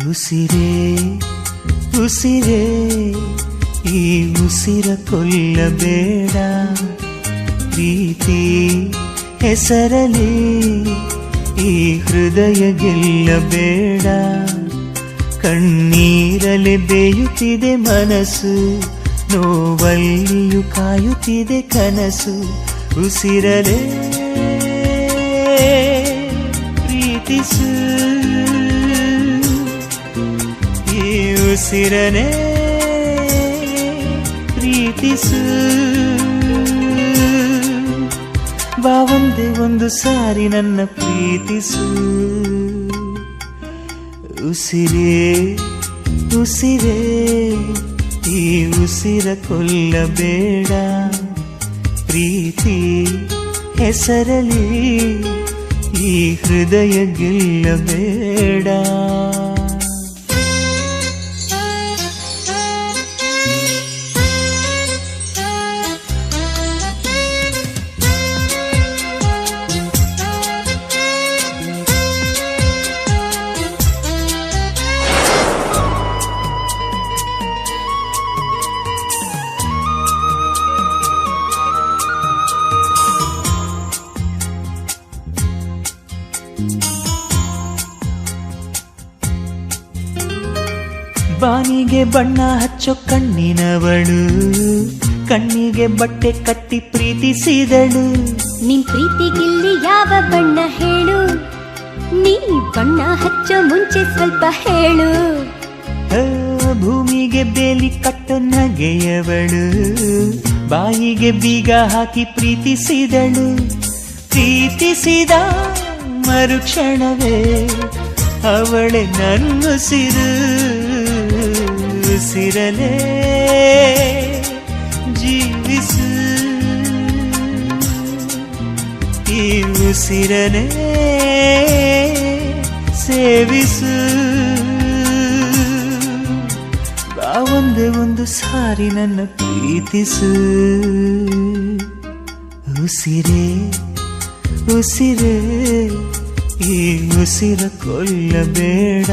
ಉಸಿರೇ ಉಸಿರೇ ಈ ಉಸಿರ ಕೊಲ್ಲಬೇಡ, ಪ್ರೀತಿ ಹೆಸರಲಿ ಈ ಹೃದಯ ಗೆಲ್ಲಬೇಡ. ಕಣ್ಣೀರಲೆ ಬೇಯುತ್ತಿದೆ ಮನಸ್ಸು, ನೋವಲ್ಲಿಯೂ ಕಾಯುತ್ತಿದೆ ಕನಸು. ಉಸಿರಲೇ ಪ್ರೀತಿಸು, ಈ ಉಸಿರನೇ ಪ್ರೀತಿಸು. ಬಾ ಒಂದೇ ಒಂದು ಸಾರಿ ನನ್ನ ಪ್ರೀತಿಸು. ಉಸಿರೇ ಉಸಿರೇ ಈ ಉಸಿರ ಕೊಲ್ಲಬೇಡ, ಪ್ರೀತಿ ಹೆಸರಲಿ ಈ ಹೃದಯ ಗೆಲ್ಲಬೇಡ. ಬಾನಿಗೆ ಬಣ್ಣ ಹಚ್ಚೋ ಕಣ್ಣಿನವಳು, ಕಣ್ಣಿಗೆ ಬಟ್ಟೆ ಕಟ್ಟಿ ಪ್ರೀತಿಸಿದಳು. ನಿನ್ ಪ್ರೀತಿಗಿಲ್ಲಿ ಯಾವ ಬಣ್ಣ ಹೇಳು, ನೀ ಬಣ್ಣ ಹಚ್ಚೋ ಮುಂಚೆ ಸ್ವಲ್ಪ ಹೇಳು. ಭೂಮಿಗೆ ಬೇಲಿ ಕಟ್ಟೋ ನಗೆಯವಳು, ಬಾಯಿಗೆ ಬೀಗ ಹಾಕಿ ಪ್ರೀತಿಸಿದಳು. ಪ್ರೀತಿಸಿದ ಮರುಕ್ಷಣವೇ ಅವಳೆ ನನ್ನುಸಿರು. ಉಸಿರಲೇ ಜೀವಿಸು, ಈ ಉಸಿರನೇ ಸೇವಿಸು. ಬಾ ಒಂದೇ ಒಂದು ಸಾರಿ ನನ್ನ ಪ್ರೀತಿಸು. ಉಸಿರೇ ಉಸಿರೇ ಈ ಉಸಿರ ಕೊಲ್ಲಬೇಡ,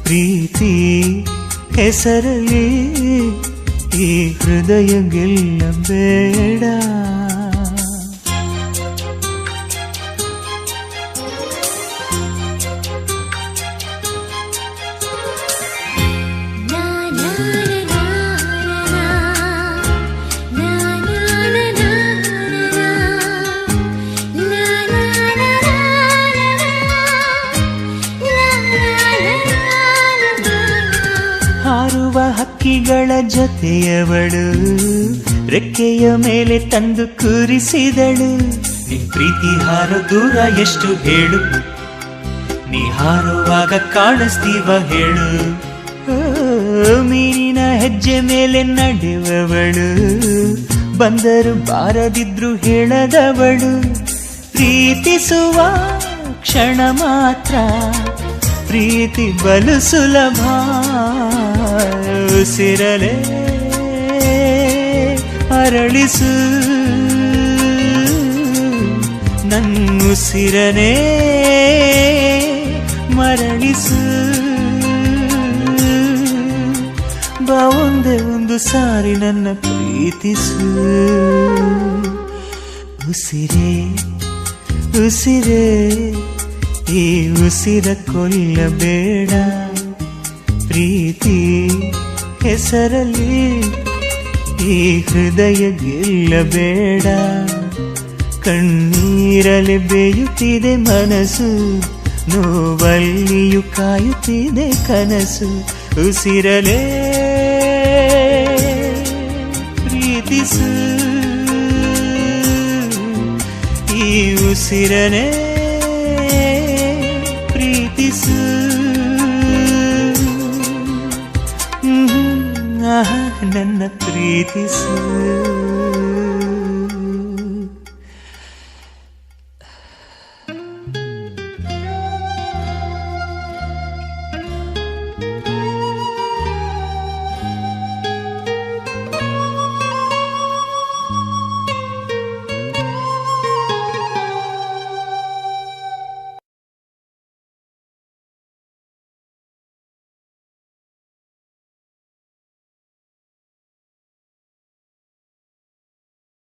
ಪ್ರೀತಿ ಹೆಸರಲಿ ಈ ಹೃದಯ ಗೆಲ್ಲಬೇಡ. ಹಾರುವ ಹಕ್ಕಿಗಳ ಜೊತೆಯವಳು, ರೆಕ್ಕೆಯ ಮೇಲೆ ತಂದು ಕೂರಿಸಿದಳು. ನಿನ್ ಪ್ರೀತಿ ಹಾರೋ ದೂರ ಎಷ್ಟು ಹೇಳು, ನೀ ಹಾರುವಾಗ ಕಾಣಿಸ್ತೀವ ಹೇಳು. ಮೀನಿನ ಹೆಜ್ಜೆ ಮೇಲೆ ನಡೆಯುವವಳು, ಬಂದರು ಬಾರದಿದ್ರು ಹೇಳದವಳು. ಪ್ರೀತಿಸುವ ಕ್ಷಣ ಮಾತ್ರ ಪ್ರೀತಿ ಬಲು ಸುಲಭ. ಉಸಿರಲೇ ಅರಳಿಸು, ನನ್ನುಸಿರನೇ ಮರಳಿಸು. ಬಾ ಒಂದೇ ಒಂದು ಸಾರಿ ನನ್ನ ಪ್ರೀತಿಸು. ಉಸಿರೇ ಉಸಿರೇ ಈ ಉಸಿರ ಕೊಲ್ಲಬೇಡ, ಪ್ರೀತಿ ಹೆಸರಲಿ ಈ ಹೃದಯ ಗೆಲ್ಲಬೇಡ. ಕಣ್ಣೀರಲೆ ಬೇಯುತ್ತಿದೆ ಮನಸ್ಸು, ನೋವಲ್ಲಿಯೂ ಕಾಯುತ್ತಿದೆ ಕನಸು. ಉಸಿರಲೇ ಪ್ರೀತಿಸು, ಈ ಉಸಿರನೇ ಪ್ರೀತಿಸು. ನನ್ನ ಪ್ರೀತಿಸು.